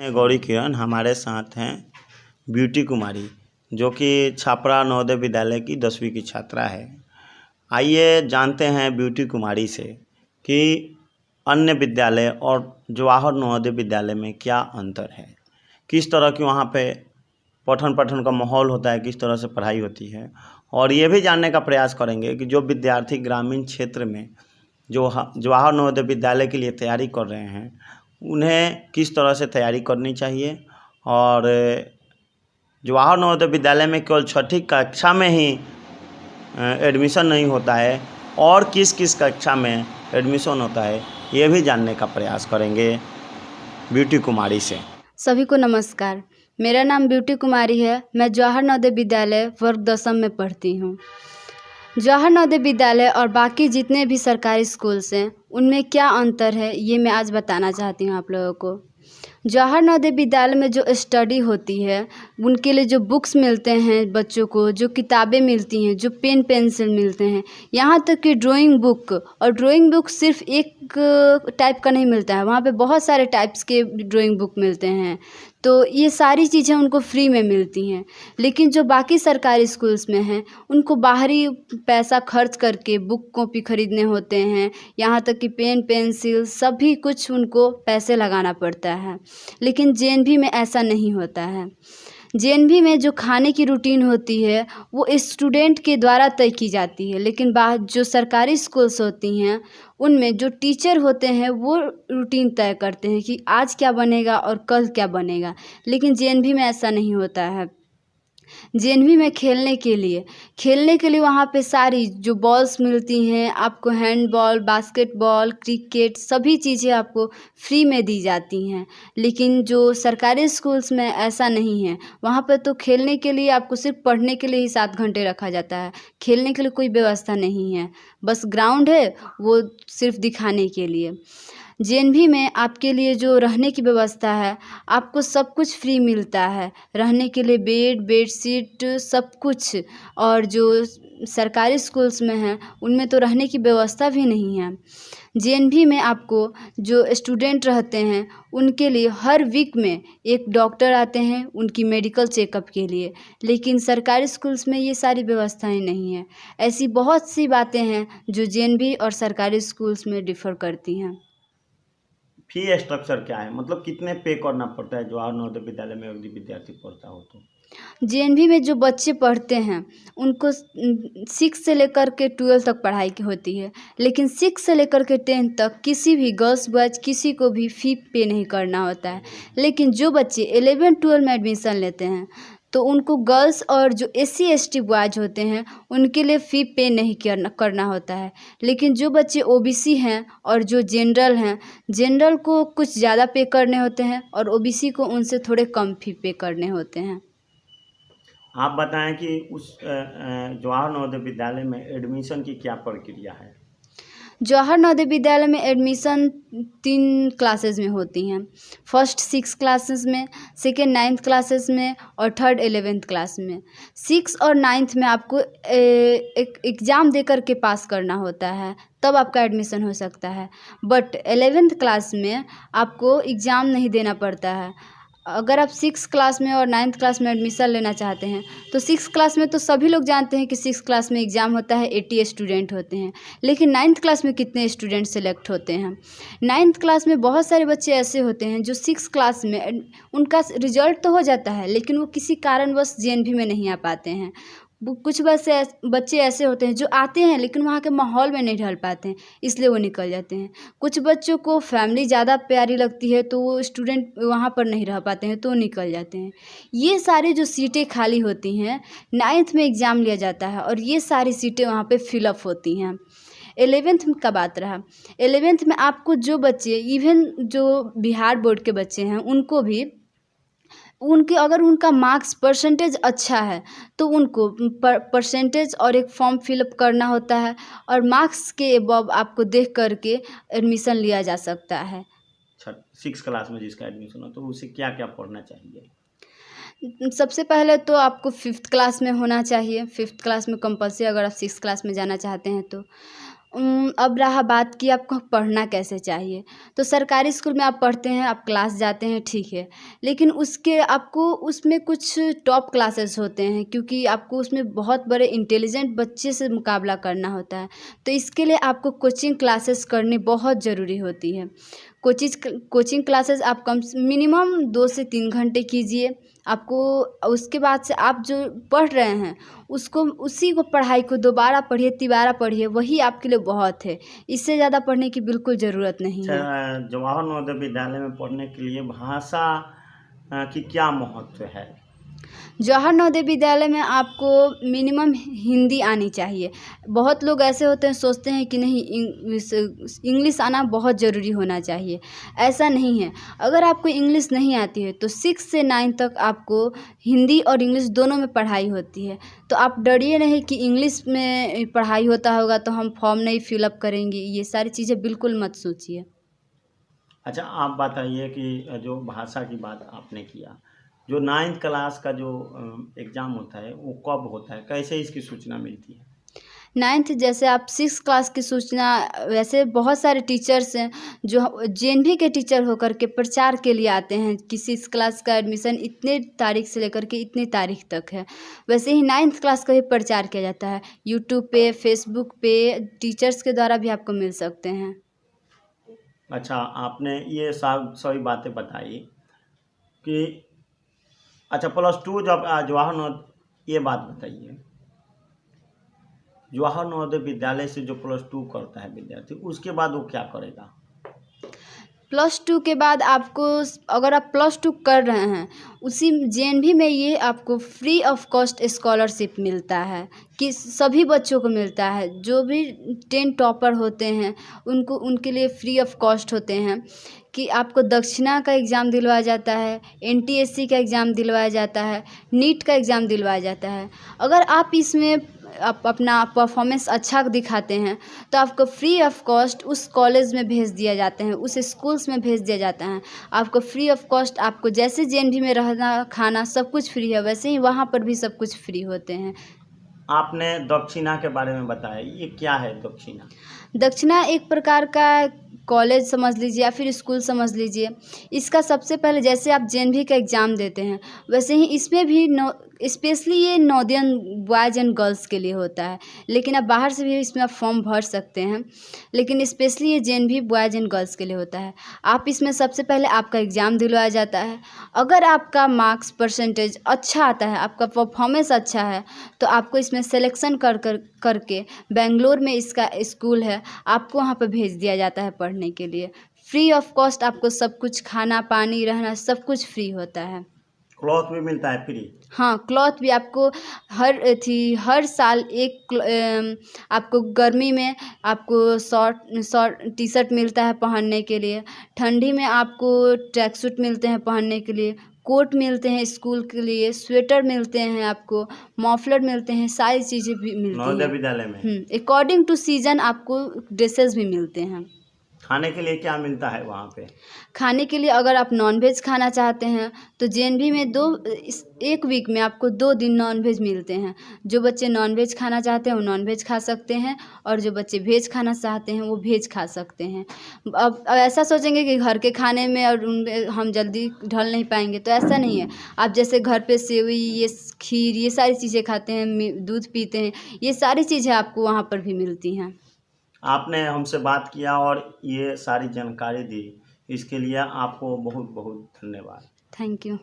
में गौरी किरण हमारे साथ हैं ब्यूटी कुमारी, जो कि छापरा नवोदय विद्यालय की 10वीं की छात्रा है। आइए जानते हैं ब्यूटी कुमारी से कि अन्य विद्यालय और जवाहर नवोदय विद्यालय में क्या अंतर है, किस तरह की वहाँ पे पठन पाठन का माहौल होता है, किस तरह से पढ़ाई होती है। और ये भी जानने का प्रयास करेंगे कि जो विद्यार्थी ग्रामीण क्षेत्र में जो जवाहर नवोदय विद्यालय के लिए तैयारी कर रहे हैं, उन्हें किस तरह से तैयारी करनी चाहिए। और जवाहर नवोदय विद्यालय में केवल 6ठी कक्षा में ही एडमिशन नहीं होता है और किस किस कक्षा में एडमिशन होता है, ये भी जानने का प्रयास करेंगे ब्यूटी कुमारी से। सभी को नमस्कार। मेरा नाम ब्यूटी कुमारी है। मैं जवाहर नवोदय विद्यालय वर्ग 10वीं में पढ़ती हूँ। जवाहर नवोदय विद्यालय और बाकी जितने भी सरकारी स्कूल्स हैं उनमें क्या अंतर है, ये मैं आज बताना चाहती हूँ आप लोगों को। जवाहर नवोदय विद्यालय में जो स्टडी होती है, उनके लिए जो बुक्स मिलते हैं बच्चों को, जो किताबें मिलती हैं, जो पेन पेंसिल मिलते हैं, यहाँ तक कि ड्राइंग बुक सिर्फ एक टाइप का नहीं मिलता है, वहाँ पे बहुत सारे टाइप्स के ड्राइंग बुक मिलते हैं। तो ये सारी चीज़ें उनको फ्री में मिलती हैं। लेकिन जो बाकी सरकारी स्कूल्स में हैं उनको बाहरी पैसा खर्च करके बुक कॉपी ख़रीदने होते हैं, यहाँ तक कि पेन पेंसिल सभी कुछ उनको पैसे लगाना पड़ता है। लेकिन जेएनवी में ऐसा नहीं होता है। जेएनवी में जो खाने की रूटीन होती है वो स्टूडेंट के द्वारा तय की जाती है, लेकिन जो सरकारी स्कूल्स होती हैं उनमें जो टीचर होते हैं वो रूटीन तय करते हैं कि आज क्या बनेगा और कल क्या बनेगा। लेकिन जेएनवी में ऐसा नहीं होता है। जेएनवी में खेलने के लिए वहाँ पे सारी जो बॉल्स मिलती हैं आपको, हैंडबॉल, बास्केटबॉल, क्रिकेट सभी चीज़ें आपको फ्री में दी जाती हैं। लेकिन जो सरकारी स्कूल्स में ऐसा नहीं है। वहाँ पर तो खेलने के लिए आपको सिर्फ पढ़ने के लिए ही 7 घंटे रखा जाता है, खेलने के लिए कोई व्यवस्था नहीं है। बस ग्राउंड है वो सिर्फ दिखाने के लिए। जेएनवी में आपके लिए जो रहने की व्यवस्था है, आपको सब कुछ फ्री मिलता है, रहने के लिए बेडशीट सब कुछ। और जो सरकारी स्कूल्स में हैं उनमें तो रहने की व्यवस्था भी नहीं है। जेएनवी में आपको जो स्टूडेंट रहते हैं उनके लिए हर वीक में एक डॉक्टर आते हैं उनकी मेडिकल चेकअप के लिए। लेकिन सरकारी स्कूल्स में ये सारी व्यवस्थाएं नहीं हैं। ऐसी बहुत सी बातें हैं जो जेएनवी और सरकारी स्कूल्स में डिफ़र करती हैं। फी स्ट्रक्चर क्या है, मतलब कितने पे करना पड़ता है जवाहर नवोदय विद्यालय में यदि विद्यार्थी पढ़ता हो तो? जेएनवी में जो बच्चे पढ़ते हैं उनको 6 से लेकर के 12 तक पढ़ाई की होती है। लेकिन 6 से लेकर के 10 तक किसी भी गर्ल्स बॉयज़ किसी को भी फ़ी पे नहीं करना होता है। लेकिन जो बच्चे 11-12 में एडमिशन लेते हैं तो उनको गर्ल्स और जो SC ST बॉयज़ होते हैं उनके लिए फ़ी पे नहीं करना होता है। लेकिन जो बच्चे OBC हैं और जो जनरल हैं, जनरल को कुछ ज़्यादा पे करने होते हैं और OBC को उनसे थोड़े कम फ़ी पे करने होते हैं। आप बताएं कि उस जवाहर नवोदय विद्यालय में एडमिशन की क्या प्रक्रिया है? जवाहर नवोदय विद्यालय में एडमिशन 3 क्लासेस में होती हैं। फर्स्ट 6 क्लासेस में, सेकेंड 9th क्लासेस में और थर्ड 11th क्लास में। 6 और 9th में आपको एक एग्ज़ाम दे कर के पास करना होता है, तब आपका एडमिशन हो सकता है। बट 11th क्लास में आपको एग्ज़ाम नहीं देना पड़ता है। अगर आप 6 क्लास में और 9th क्लास में एडमिशन लेना चाहते हैं तो 6 क्लास में तो सभी लोग जानते हैं कि 6 क्लास में एग्ज़ाम होता है, 80 स्टूडेंट होते हैं। लेकिन 9th क्लास में कितने स्टूडेंट सेलेक्ट होते हैं? 9th क्लास में बहुत सारे बच्चे ऐसे होते हैं जो 6 क्लास में उनका रिजल्ट तो हो जाता है लेकिन वो किसी कारणवश जेएनवी में नहीं आ पाते हैं। वो कुछ बच्चे ऐसे होते हैं जो आते हैं लेकिन वहाँ के माहौल में नहीं ढल पाते हैं, इसलिए वो निकल जाते हैं। कुछ बच्चों को फैमिली ज़्यादा प्यारी लगती है तो वो स्टूडेंट वहाँ पर नहीं रह पाते हैं तो निकल जाते हैं। ये सारी जो सीटें खाली होती हैं 9th में एग्ज़ाम लिया जाता है और ये सारी सीटें वहाँ पे फिलअप होती हैं। 11th का बात रहा, 11th में आपको जो बच्चे इवन जो बिहार बोर्ड के बच्चे हैं उनको भी अगर उनका मार्क्स परसेंटेज अच्छा है तो उनको परसेंटेज और एक फॉर्म फिलअप करना होता है और मार्क्स के अबव आपको देख करके एडमिशन लिया जा सकता है। 6 क्लास में जिसका एडमिशन हो तो उसे क्या क्या पढ़ना चाहिए? सबसे पहले तो आपको 5th क्लास में होना चाहिए। 5th क्लास में कंपलसरी, अगर आप 6th क्लास में जाना चाहते हैं तो अब रहा बात कि आपको पढ़ना कैसे चाहिए। तो सरकारी स्कूल में आप पढ़ते हैं, आप क्लास जाते हैं, ठीक है, लेकिन उसके आपको उसमें कुछ टॉप क्लासेस होते हैं, क्योंकि आपको उसमें बहुत बड़े इंटेलिजेंट बच्चे से मुकाबला करना होता है। तो इसके लिए आपको कोचिंग क्लासेस करनी बहुत ज़रूरी होती है। कोचिंग क्लासेस आप कम मिनिमम 2 से 3 घंटे कीजिए। आपको उसके बाद से आप जो पढ़ रहे हैं उसको उसी को पढ़ाई को दोबारा पढ़िए, तिबारा पढ़िए, वही आपके लिए बहुत है। इससे ज़्यादा पढ़ने की बिल्कुल ज़रूरत नहीं है। जवाहर नवोदय विद्यालय में पढ़ने के लिए भाषा की क्या महत्व है? जवाहर नवोदय विद्यालय में आपको मिनिमम हिंदी आनी चाहिए। बहुत लोग ऐसे होते हैं, सोचते हैं कि नहीं इंग्लिश आना बहुत ज़रूरी होना चाहिए। ऐसा नहीं है। अगर आपको इंग्लिश नहीं आती है तो 6 से 9 तक आपको हिंदी और इंग्लिश दोनों में पढ़ाई होती है। तो आप डरिए नहीं कि इंग्लिश में पढ़ाई होता होगा तो हम फॉर्म नहीं फिलअप करेंगे। ये सारी चीज़ें बिल्कुल मत सोचिए। अच्छा, आप बताइए कि जो भाषा की बात आपने किया, जो 9th क्लास का जो एग्ज़ाम होता है वो कब होता है, कैसे इसकी सूचना मिलती है? 9th जैसे आप 6 क्लास की सूचना, वैसे बहुत सारे टीचर्स हैं जो जेएनवी के टीचर होकर के प्रचार के लिए आते हैं कि 6 क्लास का एडमिशन इतने तारीख से लेकर के इतनी तारीख तक है। वैसे ही 9th क्लास का भी प्रचार किया जाता है। यूट्यूब पे, फेसबुक पे टीचर्स के द्वारा भी आपको मिल सकते हैं। अच्छा, आपने ये सब सभी बातें बताई कि अच्छा +2 जब जवाहर नवोदय, ये बात बताइए, जवाहर नवोदय विद्यालय से जो +2 करता है विद्यार्थी, उसके बाद वो क्या करेगा? +2 के बाद आपको, अगर आप +2 कर रहे हैं उसी जेएनवी में, ये आपको फ्री ऑफ कॉस्ट स्कॉलरशिप मिलता है कि सभी बच्चों को मिलता है। जो भी 10 टॉपर होते हैं उनको, उनके लिए फ्री ऑफ कॉस्ट होते हैं कि आपको दक्षिणा का एग्ज़ाम दिलवाया जाता है, एनटीएससी का एग्ज़ाम दिलवाया जाता है, नीट का एग्ज़ाम दिलवाया जाता है। अगर आप इसमें आप अपना परफॉर्मेंस अच्छा दिखाते हैं तो आपको फ्री ऑफ कॉस्ट उस कॉलेज में भेज दिया जाते हैं, उस स्कूल्स में भेज दिया जाता है। आपको फ्री ऑफ कॉस्ट, आपको जैसे जेएनवी में रहना, खाना सब कुछ फ्री है, वैसे ही वहाँ पर भी सब कुछ फ्री होते हैं। आपने दक्षिणा के बारे में बताया, ये क्या है दक्षिणा? दक्षिणा एक प्रकार का कॉलेज समझ लीजिए या फिर स्कूल समझ लीजिए। इसका सबसे पहले, जैसे आप जेएनवी का एग्ज़ाम देते हैं वैसे ही इसमें भी स्पेशली ये नवोदयन बॉयज़ एंड गर्ल्स के लिए होता है, लेकिन अब बाहर से भी इसमें आप फॉर्म भर सकते हैं, लेकिन स्पेशली ये जेएनवी बॉयज़ एंड गर्ल्स के लिए होता है। आप इसमें सबसे पहले आपका एग्ज़ाम दिलवाया जाता है। अगर आपका मार्क्स परसेंटेज अच्छा आता है, आपका परफॉर्मेंस अच्छा है, तो आपको इसमें सिलेक्शन करके बेंगलोर में इसका स्कूल है, आपको वहाँ पर भेज दिया जाता है पढ़ने के लिए। फ्री ऑफ कॉस्ट आपको सब कुछ, खाना पानी रहना सब कुछ फ्री होता है। क्लॉथ भी मिलता है फ्री? हाँ, क्लॉथ भी आपको हर साल आपको गर्मी में आपको शॉर्ट टी शर्ट मिलता है पहनने के लिए, ठंडी में आपको ट्रैक सूट मिलते हैं पहनने के लिए, कोट मिलते हैं स्कूल के लिए, स्वेटर मिलते हैं आपको, मफलर मिलते हैं, सारी चीज़ें भी मिलती नवोदय हैं। विद्यालय में अकॉर्डिंग टू सीजन आपको ड्रेसेस भी मिलते हैं। खाने के लिए क्या मिलता है वहाँ पे? खाने के लिए अगर आप नॉनवेज खाना चाहते हैं तो जेएनवी में एक वीक में आपको 2 दिन नॉनवेज मिलते हैं। जो बच्चे नॉनवेज खाना चाहते हैं वो नॉनवेज खा सकते हैं, और जो बच्चे वेज खाना चाहते हैं वो वेज खा सकते हैं। अब ऐसा सोचेंगे कि घर के खाने में और उनमें हम जल्दी ढल नहीं पाएंगे, तो ऐसा नहीं है। आप जैसे घर पे सेवई, ये खीर, ये सारी चीज़ें खाते हैं, दूध पीते हैं, ये सारी चीज़ें आपको वहाँ पर भी मिलती हैं। आपने हमसे बात किया और ये सारी जानकारी दी, इसके लिए आपको बहुत बहुत धन्यवाद। Thank you.